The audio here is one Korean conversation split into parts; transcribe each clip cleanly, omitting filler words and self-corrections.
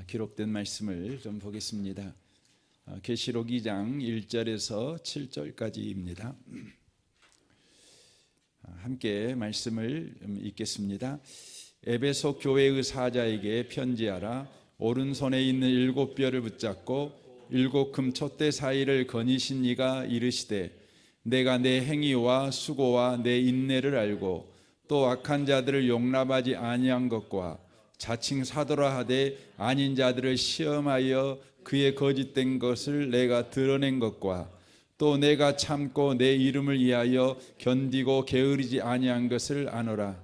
기록된 말씀을 좀 보겠습니다. 계시록 2장 1절에서 7절까지입니다. 함께 말씀을 읽겠습니다. 에베소 교회의 사자에게 편지하라. 오른손에 있는 7뼈를 붙잡고 7 금 촛대 사이를 거니신 이가 이르시되 내가 내 행위와 수고와 내 인내를 알고 또 악한 자들을 용납하지 아니한 것과 자칭 사도라 하되 아닌 자들을 시험하여 그의 거짓된 것을 내가 드러낸 것과 또 내가 참고 내 이름을 위하여 견디고 게으르지 아니한 것을 아노라.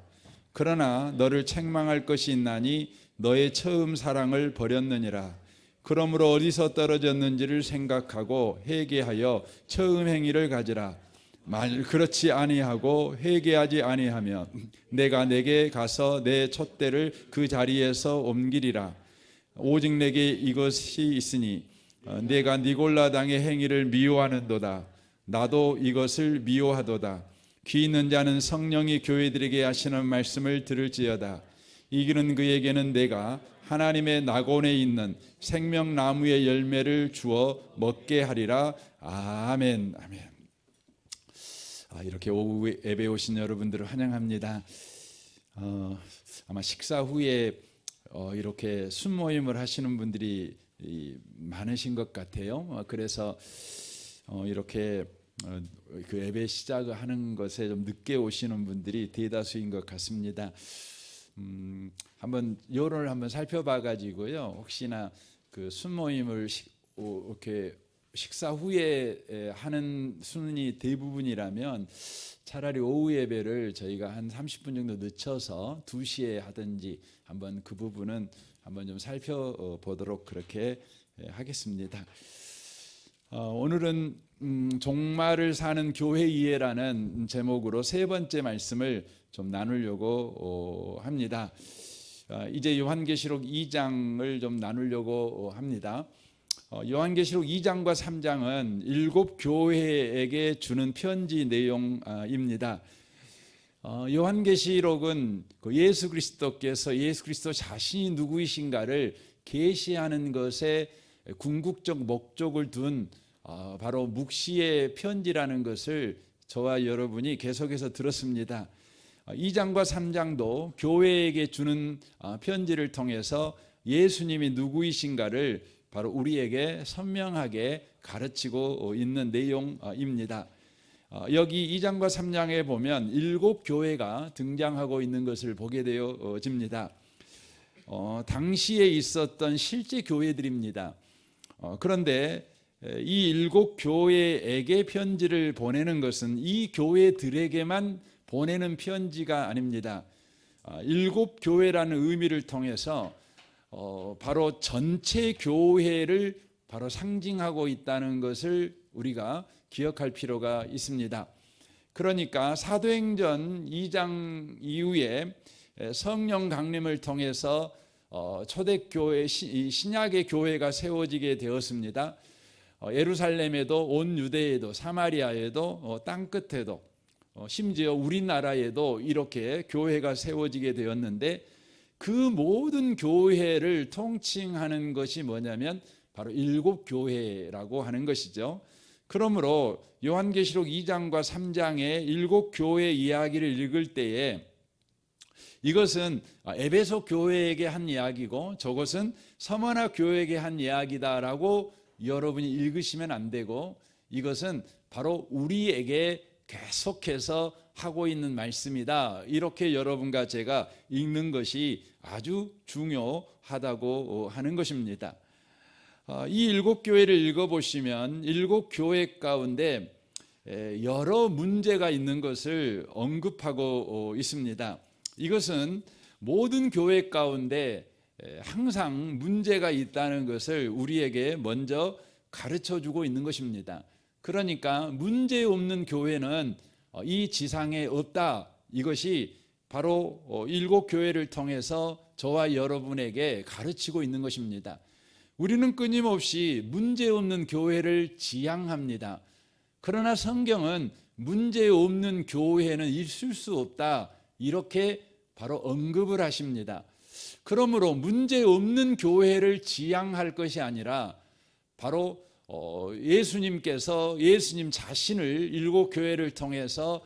그러나 너를 책망할 것이 있나니 너의 처음 사랑을 버렸느니라. 그러므로 어디서 떨어졌는지를 생각하고 회개하여 처음 행위를 가지라. 만일 그렇지 아니하고 회개하지 아니하면 내가 내게 가서 내 촛대를 그 자리에서 옮기리라. 오직 내게 이것이 있으니 내가 니골라 당의 행위를 미워하는도다. 나도 이것을 미워하도다. 귀 있는 자는 성령이 교회들에게 하시는 말씀을 들을지어다. 이기는 그에게는 내가 하나님의 낙원에 있는 생명나무의 열매를 주어 먹게 하리라. 아멘. 아멘. 이렇게 오후 예배 오신 여러분들을 환영합니다. 아마 식사 후에 이렇게 순모임을 하시는 분들이 많으신 것 같아요. 그래서 이렇게 그 예배 시작을 하는 것에 좀 늦게 오시는 분들이 대다수인 것 같습니다. 한번 요를 한번 살펴봐 가지고요. 혹시나 그 순모임을 이렇게 식사 후에 하는 순이 대부분이라면 차라리 오후 예배를 저희가 한 30분 정도 늦춰서 2시에 하든지 한번 그 부분은 한번 좀 살펴보도록 그렇게 하겠습니다. 오늘은 종말을 사는 교회 이해라는 제목으로 세 번째 말씀을 좀 나누려고 합니다. 이제 요한계시록 2장을 좀 나누려고 합니다. 요한계시록 2장과 3장은 7 교회에게 주는 편지 내용입니다. 요한계시록은 예수 그리스도께서 예수 그리스도 자신이 누구이신가를 계시하는 것에 궁극적 목적을 둔 바로 묵시의 편지라는 것을 저와 여러분이 계속해서 들었습니다. 2장과 3장도 교회에게 주는 편지를 통해서 예수님이 누구이신가를 바로 우리에게 선명하게 가르치고 있는 내용입니다. 여기 2장과 3장에 보면 7 교회가 등장하고 있는 것을 보게 되어집니다. 당시에 있었던 실제 교회들입니다. 그런데 이 7 교회에게 편지를 보내는 것은 이 교회들에게만 보내는 편지가 아닙니다. 7 교회라는 의미를 통해서 바로 전체 교회를 바로 상징하고 있다는 것을 우리가 기억할 필요가 있습니다. 그러니까 사도행전 2장 이후에 성령 강림을 통해서 초대교회 신약의 교회가 세워지게 되었습니다. 예루살렘에도 온 유대에도 사마리아에도 땅끝에도 심지어 우리나라에도 이렇게 교회가 세워지게 되었는데 그 모든 교회를 통칭하는 것이 뭐냐면 바로 7 교회라고 하는 것이죠. 그러므로 요한계시록 2장과 3장의 7 교회 이야기를 읽을 때에 이것은 에베소 교회에게 한 이야기고 저것은 서머나 교회에게 한 이야기다라고 여러분이 읽으시면 안 되고 이것은 바로 우리에게 계속해서 하고 있는 말씀이다. 이렇게 여러분과 제가 읽는 것이 아주 중요하다고 하는 것입니다. 이 7 교회를 읽어보시면 7 교회 가운데 여러 문제가 있는 것을 언급하고 있습니다. 이것은 모든 교회 가운데 항상 문제가 있다는 것을 우리에게 먼저 가르쳐주고 있는 것입니다. 그러니까 문제 없는 교회는 이 지상에 없다. 이것이 바로 7 교회를 통해서 저와 여러분에게 가르치고 있는 것입니다. 우리는 끊임없이 문제 없는 교회를 지향합니다. 그러나 성경은 문제 없는 교회는 있을 수 없다. 이렇게 바로 언급을 하십니다. 그러므로 문제 없는 교회를 지향할 것이 아니라 바로 예수님께서 예수님 자신을 일곱 교회를 통해서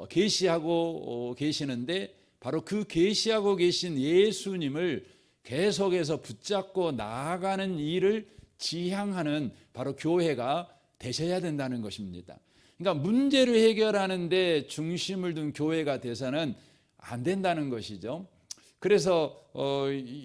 계시하고 계시는데, 바로 그 계시하고 계신 예수님을 계속해서 붙잡고 나아가는 일을 지향하는 바로 교회가 되셔야 된다는 것입니다. 그러니까 문제를 해결하는데 중심을 둔 교회가 돼서는 안 된다는 것이죠. 그래서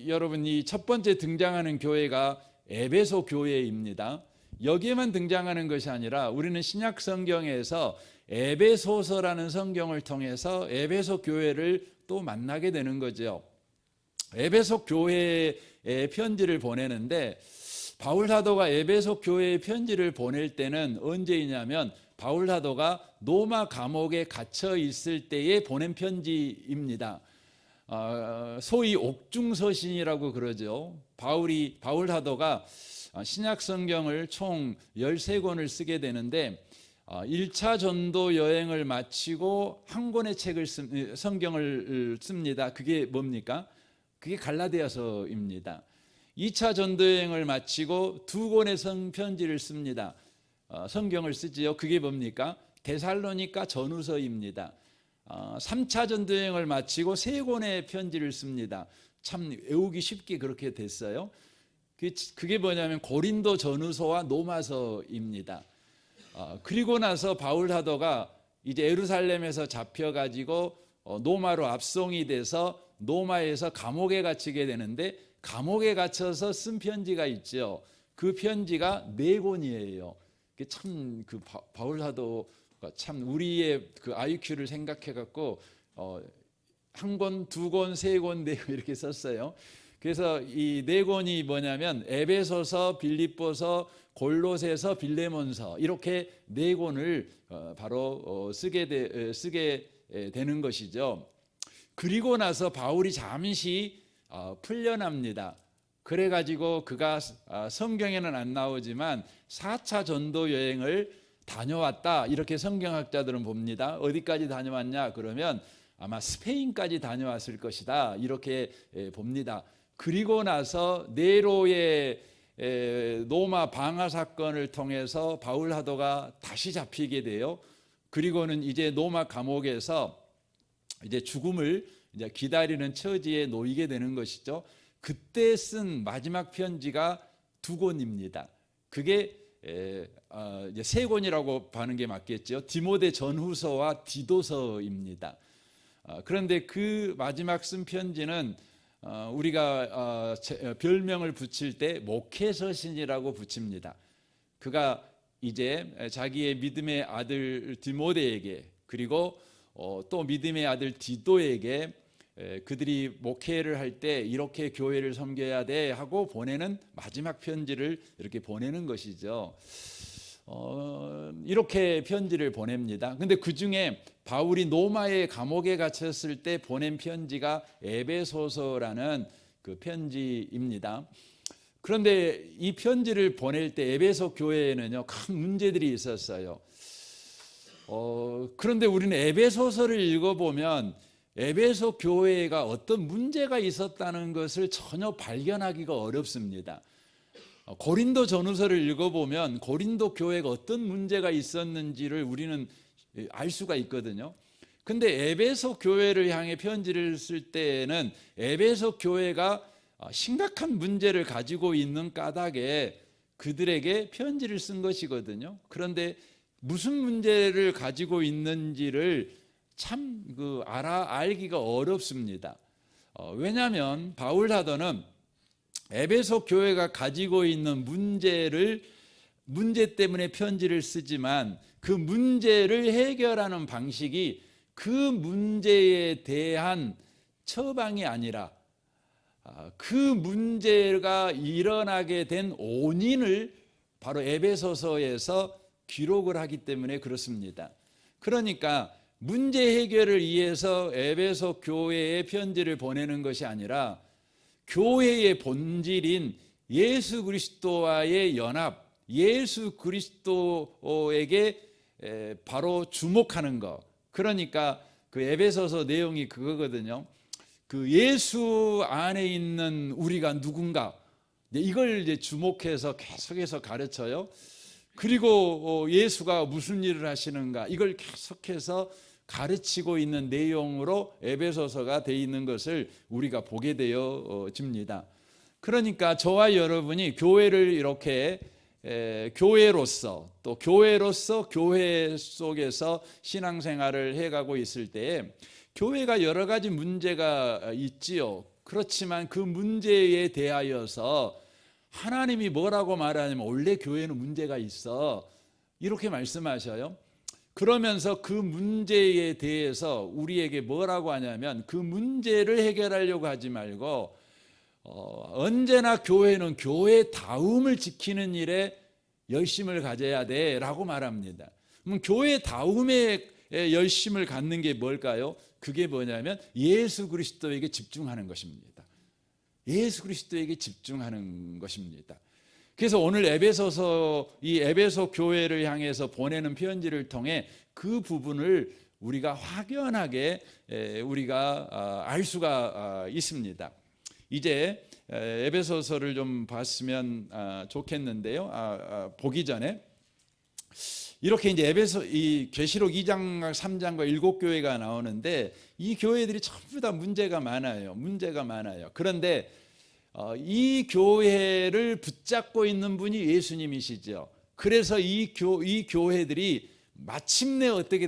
여러분, 이 첫 번째 등장하는 교회가 에베소 교회입니다. 여기에만 등장하는 것이 아니라 우리는 신약 성경에서 에베소서라는 성경을 통해서 에베소 교회를 또 만나게 되는 거죠. 에베소 교회에 편지를 보내는데, 바울 사도가 에베소 교회에 편지를 보낼 때는 언제이냐면 바울 사도가 로마 감옥에 갇혀 있을 때에 보낸 편지입니다. 소위 옥중서신이라고 그러죠. 바울 사도가 신약 성경을 총 13권을 쓰게 되는데, 1차 전도 여행을 마치고 한 권의 성경을 씁니다. 그게 뭡니까? 그게 갈라디아서입니다. 2차 전도 여행을 마치고 2권의 편지를 씁니다. 성경을 쓰지요. 그게 뭡니까? 데살로니가 전후서입니다. 3차 전도 여행을 마치고 3권의 편지를 씁니다. 참 외우기 쉽게 그렇게 됐어요. 그게 뭐냐면 고린도 전후서와 로마서입니다. 그리고 나서 바울 사도가 이제 예루살렘에서 잡혀가지고 로마로 압송이 돼서 로마에서 감옥에 갇히게 되는데, 감옥에 갇혀서 쓴 편지가 있죠. 그 편지가 4권이에요. 참 그 바울 사도가 참 우리의 그 IQ를 생각해 갖고 1권, 2권, 3권, 4권 이렇게 썼어요. 그래서 이 4권이 뭐냐면 에베소서, 빌립보서, 골로새서, 빌레몬서, 이렇게 4권을 바로 쓰게 되는 것이죠. 그리고 나서 바울이 잠시 풀려납니다. 그래가지고 그가 성경에는 안 나오지만 4차 전도 여행을 다녀왔다, 이렇게 성경학자들은 봅니다. 어디까지 다녀왔냐 그러면 아마 스페인까지 다녀왔을 것이다, 이렇게 봅니다. 그리고 나서 네로의 로마 방화 사건을 통해서 바울 사도가 다시 잡히게 돼요. 그리고는 이제 로마 감옥에서 이제 죽음을 이제 기다리는 처지에 놓이게 되는 것이죠. 그때 쓴 마지막 편지가 2권입니다. 그게 이제 3권이라고 하는 게 맞겠죠. 디모데 전후서와 디도서입니다. 그런데 그 마지막 쓴 편지는 우리가 별명을 붙일 때 목회서신이라고 붙입니다. 그가 이제 자기의 믿음의 아들 디모데에게, 그리고 또 믿음의 아들 디도에게 그들이 목회를 할 때 이렇게 교회를 섬겨야 돼 하고 보내는 마지막 편지를 이렇게 보내는 것이죠. 이렇게 편지를 보냅니다. 근데 그 중에 바울이 로마의 감옥에 갇혔을 때 보낸 편지가 에베소서라는 그 편지입니다. 그런데 이 편지를 보낼 때 에베소 교회에는요, 큰 문제들이 있었어요. 그런데 우리는 에베소서를 읽어보면 에베소 교회가 어떤 문제가 있었다는 것을 전혀 발견하기가 어렵습니다. 고린도 전후서를 읽어보면 고린도 교회가 어떤 문제가 있었는지를 우리는 알 수가 있거든요. 근데 에베소 교회를 향해 편지를 쓸 때에는 에베소 교회가 심각한 문제를 가지고 있는 까닭에 그들에게 편지를 쓴 것이거든요. 그런데 무슨 문제를 가지고 있는지를 참 알기가 어렵습니다. 왜냐하면 바울 사도는 에베소 교회가 가지고 있는 문제 때문에 편지를 쓰지만 그 문제를 해결하는 방식이 그 문제에 대한 처방이 아니라 그 문제가 일어나게 된 원인을 바로 에베소서에서 기록을 하기 때문에 그렇습니다. 그러니까 문제 해결을 위해서 에베소 교회에 편지를 보내는 것이 아니라 교회의 본질인 예수 그리스도와의 연합, 예수 그리스도에게 바로 주목하는 것. 그러니까 그 에베소서 내용이 그거거든요. 그 예수 안에 있는 우리가 누군가, 이걸 이제 주목해서 계속해서 가르쳐요. 그리고 예수가 무슨 일을 하시는가, 이걸 계속해서 가르치고 있는 내용으로 에베소서가 되어 있는 것을 우리가 보게 되어집니다. 그러니까 저와 여러분이 교회를 이렇게 교회로서, 또 교회로서 교회 속에서 신앙생활을 해가고 있을 때에 교회가 여러 가지 문제가 있지요. 그렇지만 그 문제에 대하여서 하나님이 뭐라고 말하냐면 원래 교회는 문제가 있어, 이렇게 말씀하셔요. 그러면서 그 문제에 대해서 우리에게 뭐라고 하냐면 그 문제를 해결하려고 하지 말고 언제나 교회는 교회다움을 지키는 일에 열심을 가져야 돼라고 말합니다. 그럼 교회다움에 열심을 갖는 게 뭘까요? 그게 뭐냐면 예수 그리스도에게 집중하는 것입니다. 예수 그리스도에게 집중하는 것입니다. 그래서 오늘 이 에베소 교회를 향해서 보내는 편지를 통해 그 부분을 우리가 확연하게 우리가 알 수가 있습니다. 이제 에베소서를 좀 봤으면 좋겠는데요. 보기 전에 이렇게 이제 이 계시록 2장 3장과 7교회가 나오는데 이 교회들이 전부 다 문제가 많아요. 그런데 이 교회를 붙잡고 있는 분이 예수님이시죠. 그래서 이 교회들이 마침내 어떻게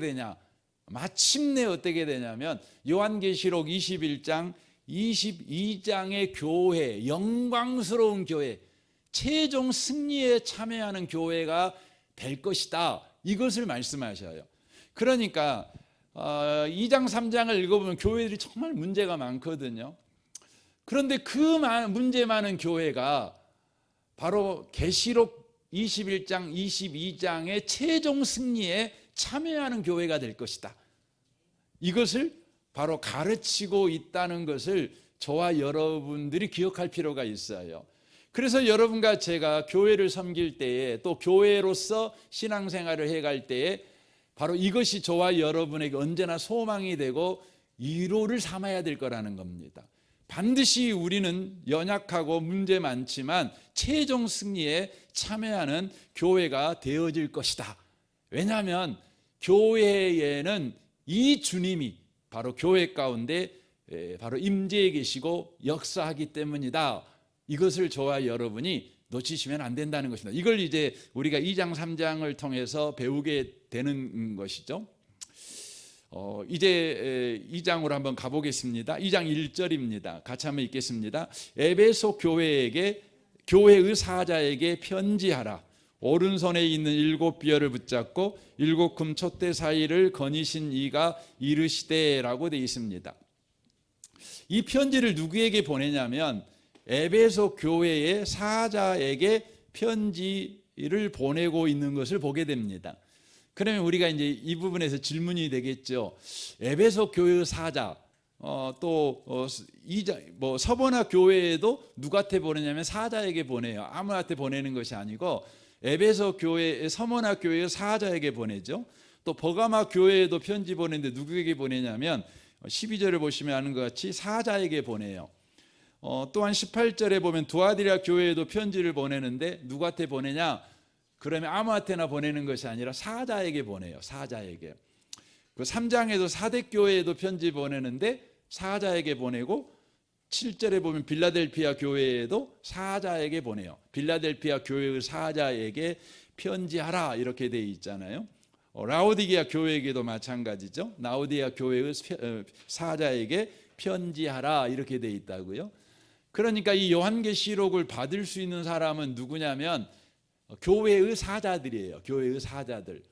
되냐면 요한계시록 21장 22장의 교회, 영광스러운 교회, 최종 승리에 참여하는 교회가 될 것이다, 이것을 말씀하셔요. 그러니까 2장 3장을 읽어보면 교회들이 정말 문제가 많거든요. 그런데 그 문제 많은 교회가 바로 계시록 21장 22장의 최종 승리에 참여하는 교회가 될 것이다, 이것을 바로 가르치고 있다는 것을 저와 여러분들이 기억할 필요가 있어요. 그래서 여러분과 제가 교회를 섬길 때에, 또 교회로서 신앙생활을 해갈 때에 바로 이것이 저와 여러분에게 언제나 소망이 되고 위로를 삼아야 될 거라는 겁니다. 반드시 우리는 연약하고 문제 많지만 최종 승리에 참여하는 교회가 되어질 것이다. 왜냐하면 교회에는 이 주님이 바로 교회 가운데 바로 임재해 계시고 역사하기 때문이다. 이것을 저와 여러분이 놓치시면 안 된다는 것입니다. 이걸 이제 우리가 2장 3장을 통해서 배우게 되는 것이죠. 이제 2장으로 한번 가보겠습니다. 2장 1절입니다. 같이 한번 읽겠습니다. 에베소 교회의 사자에게 편지하라. 오른손에 있는 7뼈를 붙잡고 7금 촛대 사이를 거니신 이가 이르시되라고 되어 있습니다. 이 편지를 누구에게 보내냐면 에베소 교회의 사자에게 편지를 보내고 있는 것을 보게 됩니다. 그러면 우리가 이제 이 부분에서 질문이 되겠죠. 에베소 교회의 사자, 서버나 교회에도 누구한테 보내냐면 사자에게 보내요. 아무한테 보내는 것이 아니고 에베소 교회, 서머나 교회의 사자에게 보내죠. 또 버가마 교회에도 편지 보내는데 누구에게 보내냐면 12절을 보시면 아는 것 같이 사자에게 보내요. 또한 18절에 보면 두아디라 교회에도 편지를 보내는데 누구한테 보내냐? 그러면 아무한테나 보내는 것이 아니라 사자에게 보내요. 사자에게. 그 3장에도 사대교회에도 편지 보내는데 사자에게 보내고 7절에 보면 빌라델피아 교회에도 사자에게 보내요. 빌라델피아 교회의 사자에게 편지하라 이렇게 되어 있잖아요. 라오디게아 교회에게도 마찬가지죠. 라오디게아 교회의 사자에게 편지하라 이렇게 되어 있다고요. 그러니까 이 요한계시록을 받을 수 있는 사람은 누구냐면 교회의 사자들이에요. 교회의 사자들.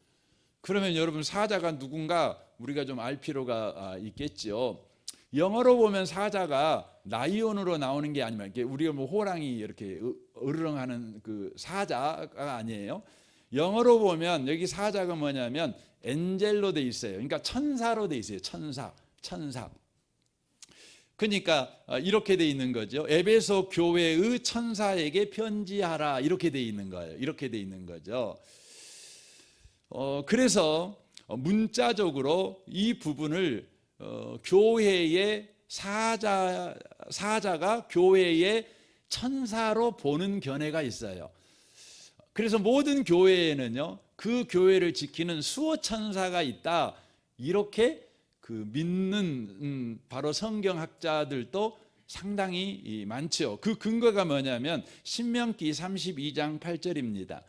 그러면 여러분 사자가 누군가 우리가 좀 알 필요가 있겠죠. 영어로 보면 사자가 라이온으로 나오는 게 아니면 우리가 뭐 호랑이 이렇게 으르렁하는 그 사자가 아니에요. 영어로 보면 여기 사자가 뭐냐면 엔젤로 돼 있어요. 그러니까 천사로 돼 있어요. 천사. 그러니까 이렇게 돼 있는 거죠. 에베소 교회의 천사에게 편지하라 이렇게 돼 있는 거예요. 이렇게 돼 있는 거죠. 그래서 문자적으로 이 부분을 교회의 사자가 교회의 천사로 보는 견해가 있어요. 그래서 모든 교회에는요, 그 교회를 지키는 수호 천사가 있다, 이렇게 믿는 바로 성경학자들도 상당히 많죠. 그 근거가 뭐냐면 신명기 32장 8절입니다.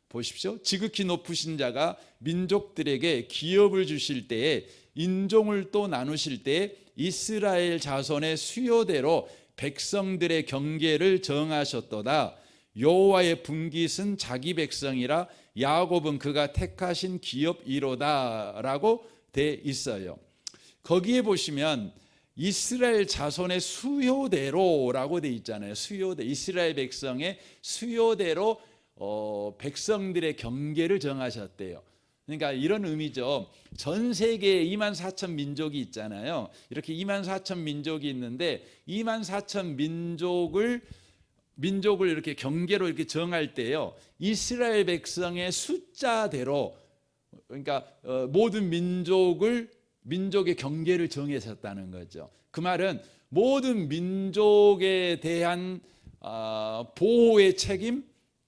보십시오. 지극히 높으신 자가 민족들에게 기업을 주실 때에, 인종을 또 나누실 때에 이스라엘 자손의 수요대로 백성들의 경계를 정하셨도다. 여호와의 분깃은 자기 백성이라 야곱은 그가 택하신 기업이로다라고 돼 있어요. 거기에 보시면 이스라엘 자손의 수요대로라고 돼 있잖아요. 수요대, 이스라엘 백성의 수요대로 백성들의 경계를 정하셨대요. 그러니까 이런 의미죠. 전 세계에 2만 4천 민족이 있잖아요. 이렇게 2만 4천 민족이 있는데 2만 4천 민족을 이렇게 경계로 이렇게 정할 때요, 이스라엘 백성의 숫자대로, 그러니까 모든 민족의 경계를 정하셨다는 거죠. 그 말은 모든 민족에 대한 보호의 책임,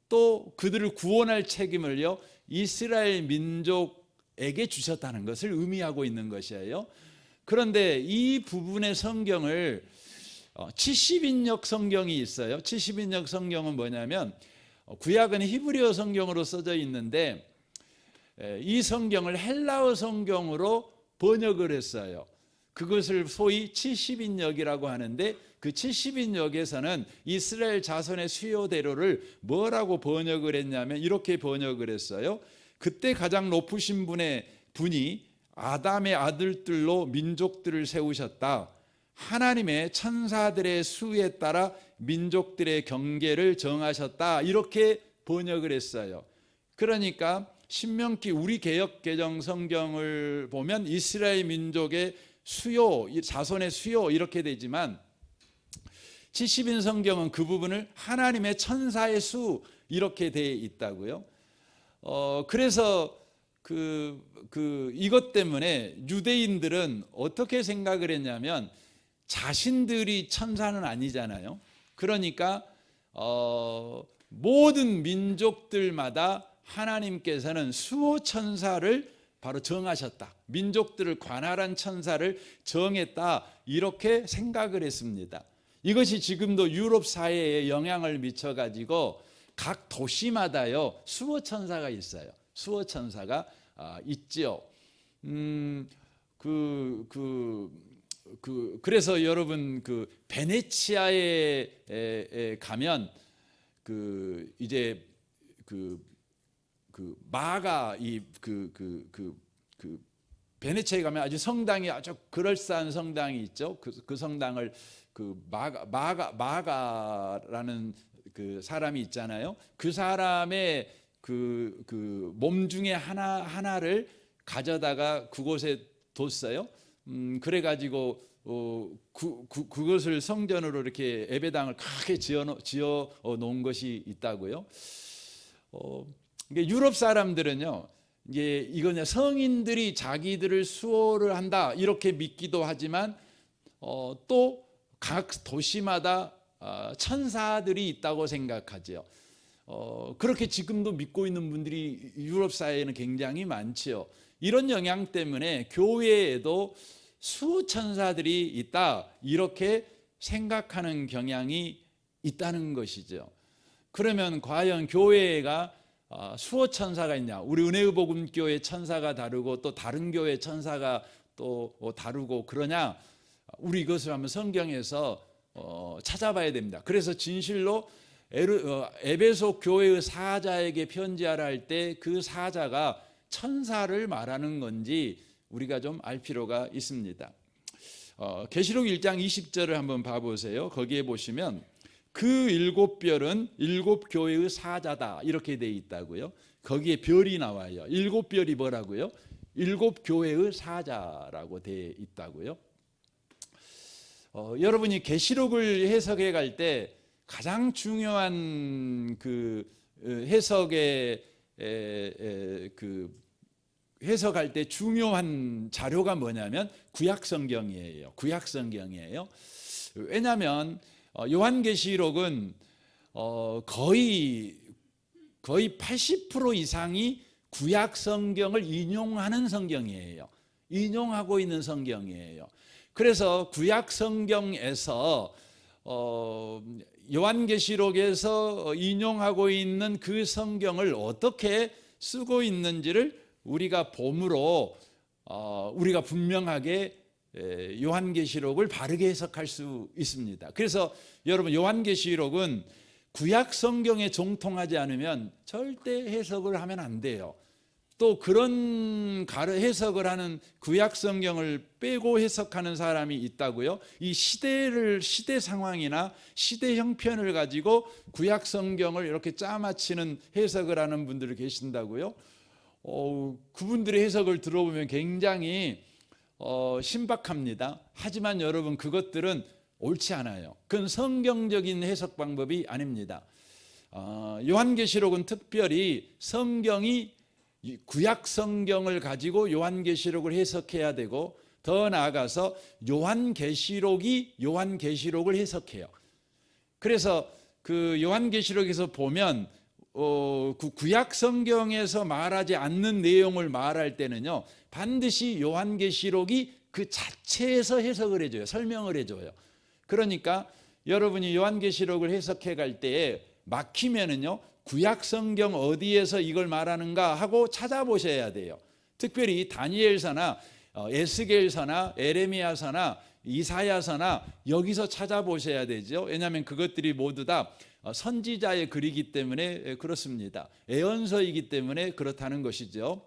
또 그들을 구원할 책임을요, 이스라엘 민족에게 주셨다는 것을 의미하고 있는 것이에요. 그런데 이 부분의 성경을 70인역 성경이 있어요. 70인역 성경은 뭐냐면 구약은 히브리어 성경으로 써져 있는데 이 성경을 헬라어 성경으로 번역을 했어요. 그것을 소위 70인역이라고 하는데, 그 70인역에서는 이스라엘 자손의 수요대로를 뭐라고 번역을 했냐면 이렇게 번역을 했어요. 그때 가장 높으신 분이 아담의 아들들로 민족들을 세우셨다. 하나님의 천사들의 수에 따라 민족들의 경계를 정하셨다. 이렇게 번역을 했어요. 그러니까 신명기 우리 개역 개정 성경을 보면 이스라엘 민족의 수요, 자손의 수요 이렇게 되지만 70인 성경은 그 부분을 하나님의 천사의 수 이렇게 되어 있다고요. 그래서 이것 때문에 유대인들은 어떻게 생각을 했냐면 자신들이 천사는 아니잖아요. 그러니까 모든 민족들마다 하나님께서는 수호 천사를 바로 정하셨다. 민족들을 관할한 천사를 정했다. 이렇게 생각을 했습니다. 이것이 지금도 유럽 사회에 영향을 미쳐 가지고 각 도시마다요 수호 천사가 있어요. 수호 천사가 있지요. 그래서 여러분 베네치아에 가면 이제 마가 베네치아에 가면 아주 성당이 아주 그럴싸한 성당이 있죠. 그 성당을 마가라는 그 사람이 있잖아요. 그 사람의 몸 중에 하나를 가져다가 그곳에 뒀어요. 그래가지고 그것을 성전으로 이렇게 예배당을 크게 지어 놓은 것이 있다고요. 유럽 사람들은요, 이거냐 성인들이 자기들을 수호를 한다 이렇게 믿기도 하지만 또 각 도시마다 천사들이 있다고 생각하죠. 그렇게 지금도 믿고 있는 분들이 유럽 사회에는 굉장히 많지요. 이런 영향 때문에 교회에도 수호 천사들이 있다 이렇게 생각하는 경향이 있다는 것이죠. 그러면 과연 교회가 수호 천사가 있냐? 우리 은혜의 복음 교회 천사가 다르고 또 다른 교회 천사가 또 다르고 그러냐? 우리 이것을 한번 성경에서 찾아봐야 됩니다. 그래서 진실로 에베소 교회의 사자에게 편지하라 할 때 그 사자가 천사를 말하는 건지 우리가 좀 알 필요가 있습니다. 계시록 1장 20절을 한번 봐보세요. 거기에 보시면 그 7별은 7교회의 사자다 이렇게 돼 있다고요. 거기에 별이 나와요. 7별이 뭐라고요? 7교회의 사자라고 돼 있다고요. 여러분이 계시록을 해석해 갈 때 가장 중요한 그 해석의 해석할 때 중요한 자료가 뭐냐면 구약 성경이에요. 구약 성경이에요. 왜냐하면 요한계시록은 거의 80% 이상이 구약 성경을 인용하는 성경이에요. 인용하고 있는 성경이에요. 그래서 구약 성경에서 요한계시록에서 인용하고 있는 그 성경을 어떻게 쓰고 있는지를 우리가 봄으로 우리가 분명하게 요한계시록을 바르게 해석할 수 있습니다. 그래서 여러분, 요한계시록은 구약 성경에 정통하지 않으면 절대 해석을 하면 안 돼요. 또 그런 해석을 하는 구약 성경을 빼고 해석하는 사람이 있다고요? 이 시대 상황이나 시대 형편을 가지고 구약 성경을 이렇게 짜맞히는 해석을 하는 분들이 계신다고요? 그분들의 해석을 들어보면 굉장히 신박합니다. 하지만 여러분, 그것들은 옳지 않아요. 그건 성경적인 해석 방법이 아닙니다. 요한계시록은 특별히 성경이 구약 성경을 가지고 요한계시록을 해석해야 되고, 더 나아가서 요한계시록이 요한계시록을 해석해요. 그래서 그 요한계시록에서 보면 그 구약 성경에서 말하지 않는 내용을 말할 때는요, 반드시 요한계시록이 그 자체에서 해석을 해줘요. 설명을 해줘요. 그러니까 여러분이 요한계시록을 해석해 갈 때에 막히면은요, 구약 성경 어디에서 이걸 말하는가 하고 찾아보셔야 돼요. 특별히 다니엘서나 에스겔서나 에레미야서나 이사야서나 여기서 찾아보셔야 되죠. 왜냐하면 그것들이 모두 다 선지자의 글이기 때문에 그렇습니다. 예언서이기 때문에 그렇다는 것이죠.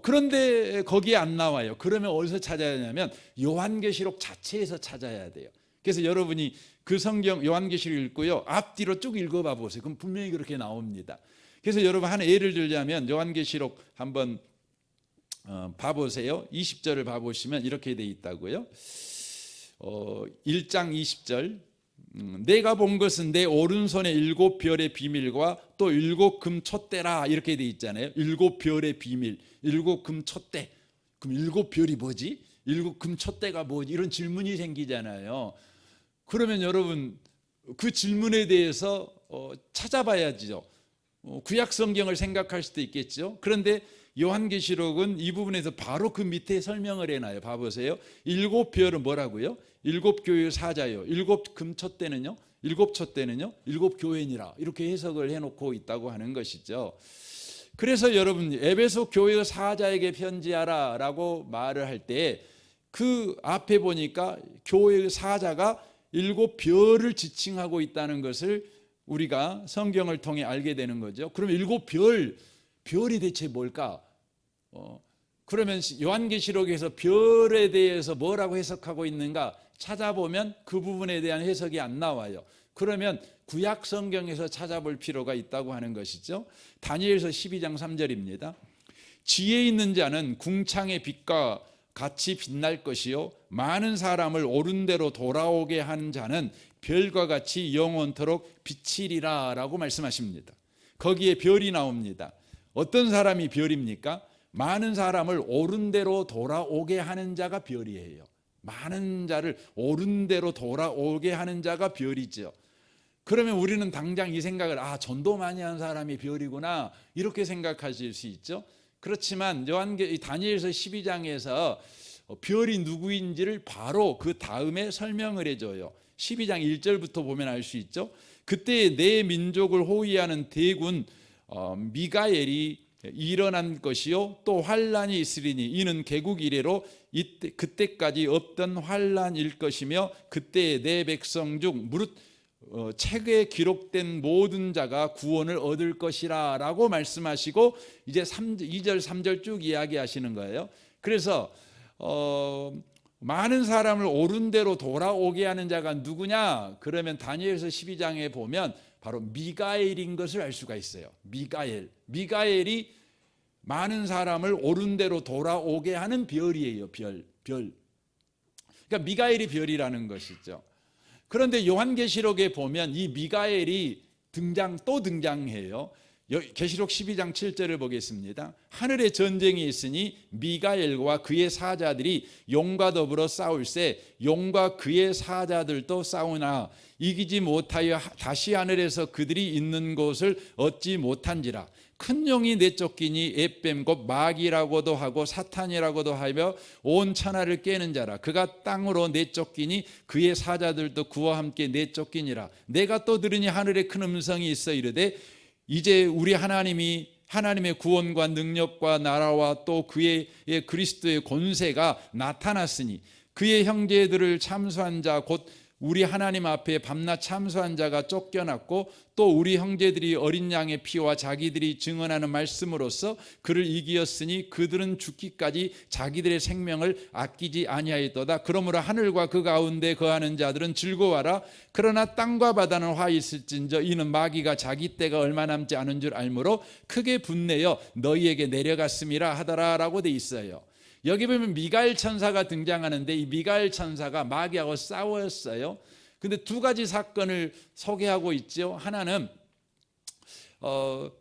그런데 거기에 안 나와요. 그러면 어디서 찾아야 하냐면 요한계시록 자체에서 찾아야 돼요. 그래서 여러분이 그 성경 요한계시록 읽고요, 앞뒤로 쭉 읽어봐 보세요. 그럼 분명히 그렇게 나옵니다. 그래서 여러분, 하나 예를 들자면 요한계시록 한번 봐보세요. 20절을 봐보시면 이렇게 돼 있다고요. 1장 20절, 내가 본 것은 내 오른손에 7별의 비밀과 또 7금 촛대라, 이렇게 돼 있잖아요. 7별의 비밀, 7금 촛대. 그럼 7별이 뭐지? 7금 촛대가 뭐지? 이런 질문이 생기잖아요. 그러면 여러분, 그 질문에 대해서 찾아봐야죠. 구약 성경을 생각할 수도 있겠죠. 그런데 요한계시록은 이 부분에서 바로 그 밑에 설명을 해놔요. 봐보세요. 7별은 뭐라고요? 7교회 사자요. 7금 촛대는요? 7촛대는요? 7교회니라. 이렇게 해석을 해놓고 있다고 하는 것이죠. 그래서 여러분, 에베소 교회 사자에게 편지하라 라고 말을 할 때 그 앞에 보니까 교회의 사자가 7별을 지칭하고 있다는 것을 우리가 성경을 통해 알게 되는 거죠. 그러면 7별이 대체 뭘까? 그러면 요한계시록에서 별에 대해서 뭐라고 해석하고 있는가 찾아보면 그 부분에 대한 해석이 안 나와요. 그러면 구약 성경에서 찾아볼 필요가 있다고 하는 것이죠. 다니엘서 12장 3절입니다. 지혜 있는 자는 궁창의 빛과 같이 빛날 것이요, 많은 사람을 옳은 대로 돌아오게 하는 자는 별과 같이 영원토록 비치리라 라고 말씀하십니다. 거기에 별이 나옵니다. 어떤 사람이 별입니까? 많은 사람을 옳은 대로 돌아오게 하는 자가 별이에요. 많은 자를 옳은 대로 돌아오게 하는 자가 별이죠. 그러면 우리는 당장 이 생각을, 전도 많이 한 사람이 별이구나, 이렇게 생각하실 수 있죠. 그렇지만 다니엘서 12장에서 별이 누구인지를 바로 그 다음에 설명을 해줘요. 12장 1절부터 보면 알 수 있죠. 그때 내 민족을 호위하는 대군 미가엘이 일어난 것이요, 또 환란이 있으리니 이는 개국 이래로 그때까지 없던 환란일 것이며, 그때 내 백성 중 무릇 책에 기록된 모든 자가 구원을 얻을 것이라 라고 말씀하시고, 이제 2절 3절 쭉 이야기하시는 거예요. 그래서 많은 사람을 옳은 대로 돌아오게 하는 자가 누구냐? 그러면 다니엘서 12장에 보면 바로 미가엘인 것을 알 수가 있어요. 미가엘이 많은 사람을 옳은 대로 돌아오게 하는 별이에요. 별. 그러니까 미가엘이 별이라는 것이죠. 그런데 요한계시록에 보면 이 미가엘이 등장해요. 계시록 12장 7절을 보겠습니다. 하늘에 전쟁이 있으니 미가엘과 그의 사자들이 용과 더불어 싸울세 용과 그의 사자들도 싸우나 이기지 못하여 다시 하늘에서 그들이 있는 곳을 얻지 못한지라. 큰 용이 내쫓기니 에뱀 곧 마귀라고도 하고 사탄이라고도 하며 온 천하를 깨는 자라. 그가 땅으로 내쫓기니 그의 사자들도 그와 함께 내쫓기니라. 내가 또 들으니 하늘에 큰 음성이 있어 이르되 이제 우리 하나님의 구원과 능력과 나라와 또 그의 그리스도의 권세가 나타났으니 그의 형제들을 참수한 자 곧 우리 하나님 앞에 밤낮 참수한 자가 쫓겨났고 또 우리 형제들이 어린 양의 피와 자기들이 증언하는 말씀으로써 그를 이기었으니 그들은 죽기까지 자기들의 생명을 아끼지 아니하였도다. 그러므로 하늘과 그 가운데 거하는 자들은 즐거워하라. 그러나 땅과 바다는 화 있을진저 이는 마귀가 자기 때가 얼마 남지 않은 줄 알므로 크게 분내어 너희에게 내려갔음이라 하더라라고 돼 있어요. 여기 보면 미가엘 천사가 등장하는데 이 미가엘 천사가 마귀하고 싸웠어요. 근데 두 가지 사건을 소개하고 있죠. 하나는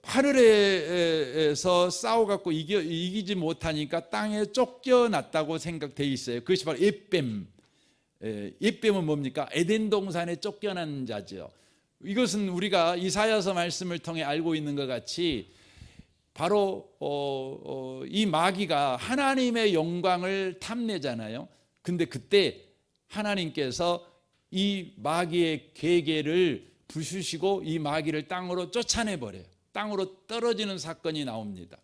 하늘에서 싸워갖고 이기지 못하니까 땅에 쫓겨났다고 생각돼 있어요. 그것이 바로 에뱀. 에뱀은 뭡니까? 에덴 동산에 쫓겨난 자죠. 이것은 우리가 이사야서 말씀을 통해 알고 있는 것 같이 바로 이 마귀가 하나님의 영광을 탐내잖아요. 근데 그때 하나님께서 이 마귀의 계계를 부수시고 이 마귀를 땅으로 쫓아내버려요. 땅으로 떨어지는 사건이 나옵니다.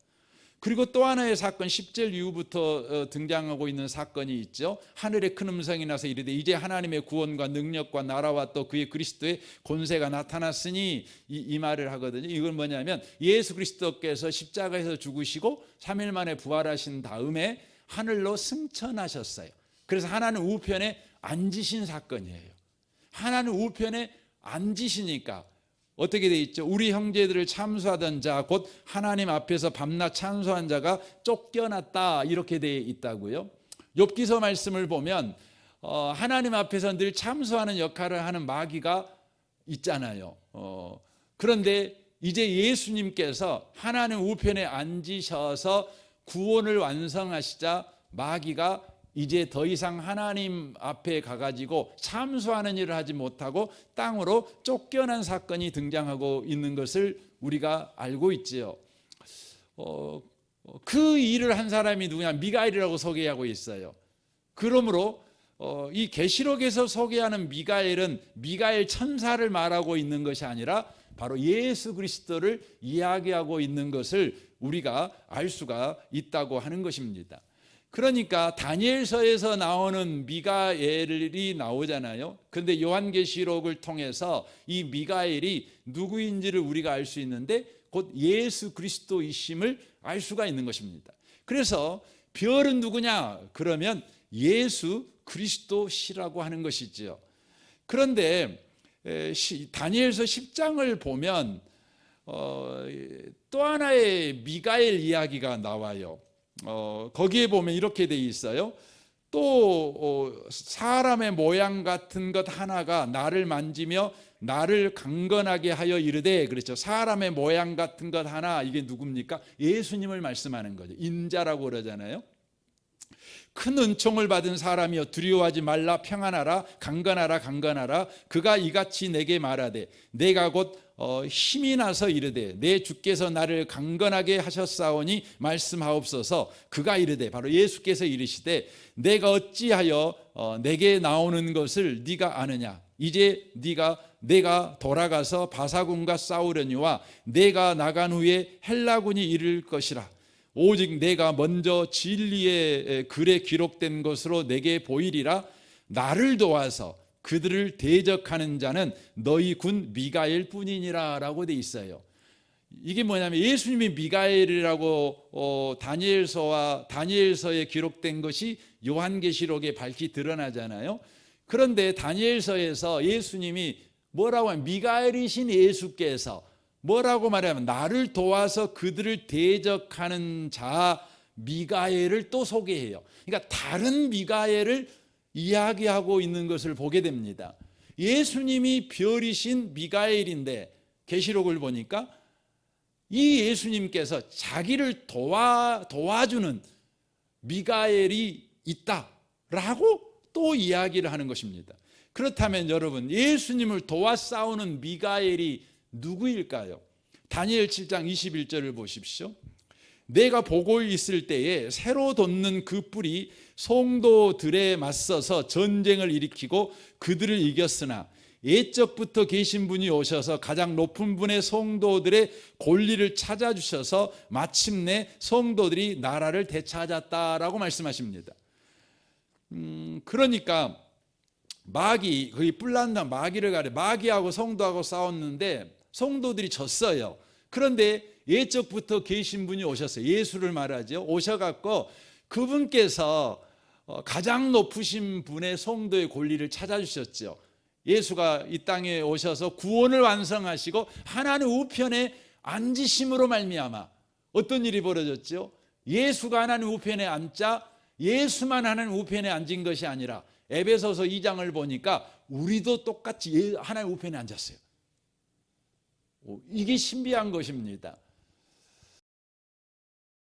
그리고 또 하나의 사건 10절 이후부터 등장하고 있는 사건이 있죠. 하늘에 큰 음성이 나서 이르되 이제 하나님의 구원과 능력과 나라와 또 그의 그리스도의 권세가 나타났으니 이 말을 하거든요. 이건 뭐냐면 예수 그리스도께서 십자가에서 죽으시고 3일 만에 부활하신 다음에 하늘로 승천하셨어요. 그래서 하나님 우편에 앉으신 사건이에요. 하나님 우편에 앉으시니까 어떻게 돼 있죠? 우리 형제들을 참수하던 자 곧 하나님 앞에서 밤낮 참수한 자가 쫓겨났다 이렇게 돼 있다고요. 욥기서 말씀을 보면 하나님 앞에서 늘 참수하는 역할을 하는 마귀가 있잖아요. 그런데 이제 예수님께서 하나님 우편에 앉으셔서 구원을 완성하시자 마귀가 이제 더 이상 하나님 앞에 가가지고 참수하는 일을 하지 못하고 땅으로 쫓겨난 사건이 등장하고 있는 것을 우리가 알고 있지요. 그 일을 한 사람이 누구냐? 미가엘이라고 소개하고 있어요. 그러므로 이 계시록에서 소개하는 미가엘은 미가엘 천사를 말하고 있는 것이 아니라 바로 예수 그리스도를 이야기하고 있는 것을 우리가 알 수가 있다고 하는 것입니다. 그러니까 다니엘서에서 나오는 미가엘이 나오잖아요. 그런데 요한계시록을 통해서 이 미가엘이 누구인지를 우리가 알 수 있는데 곧 예수 그리스도이심을 알 수가 있는 것입니다. 그래서 별은 누구냐? 그러면 예수 그리스도시라고 하는 것이죠. 그런데 다니엘서 10장을 보면 또 하나의 미가엘 이야기가 나와요. 거기에 보면 이렇게 돼 있어요. 또 사람의 모양 같은 것 하나가 나를 만지며 나를 강건하게 하여 이르되, 그렇죠. 사람의 모양 같은 것 하나, 이게 누굽니까? 예수님을 말씀하는 거죠. 인자라고 그러잖아요. 큰 은총을 받은 사람이여 두려워하지 말라. 평안하라. 강건하라. 강건하라. 그가 이같이 내게 말하되 내가 곧 힘이 나서 이르되 내 주께서 나를 강건하게 하셨사오니 말씀하옵소서. 그가 이르되, 바로 예수께서 이르시되 내가 어찌하여 내게 나오는 것을 네가 아느냐? 이제 내가 돌아가서 바사군과 싸우려니와 내가 나간 후에 헬라군이 이를 것이라. 오직 내가 먼저 진리의 글에 기록된 것으로 내게 보이리라. 나를 도와서 그들을 대적하는 자는 너희 군 미가엘 뿐이니라 라고 돼 있어요. 이게 뭐냐면 예수님이 미가엘이라고 다니엘서에 기록된 것이 요한계시록에 밝히 드러나잖아요. 그런데 다니엘서에서 예수님이 뭐라고 하면 미가엘이신 예수께서 뭐라고 말하면 나를 도와서 그들을 대적하는 자 미가엘을 또 소개해요. 그러니까 다른 미가엘을 이야기하고 있는 것을 보게 됩니다. 예수님이 별이신 미가엘인데 계시록을 보니까 이 예수님께서 자기를 도와주는 미가엘이 있다라고 또 이야기를 하는 것입니다. 그렇다면 여러분, 예수님을 도와 싸우는 미가엘이 누구일까요? 다니엘 7장 21절을 보십시오. 내가 보고 있을 때에 새로 돋는 그 뿔이 성도들에 맞서서 전쟁을 일으키고 그들을 이겼으나 옛적부터 계신 분이 오셔서 가장 높은 분의 성도들의 권리를 찾아주셔서 마침내 성도들이 나라를 되찾았다라고 말씀하십니다. 그러니까 마귀, 거기 뿔난다 마귀를 가려 마귀하고 성도하고 싸웠는데 성도들이 졌어요. 그런데 옛적부터 계신 분이 오셨어요. 예수를 말하죠. 오셔갖고 그분께서 가장 높으신 분의 성도의 권리를 찾아주셨죠. 예수가 이 땅에 오셔서 구원을 완성하시고 하나님 우편에 앉으심으로 말미암아 어떤 일이 벌어졌죠? 예수가 하나님 우편에 앉자 예수만 하나님 우편에 앉은 것이 아니라 에베소서 2장을 보니까 우리도 똑같이 하나님 우편에 앉았어요. 이게 신비한 것입니다.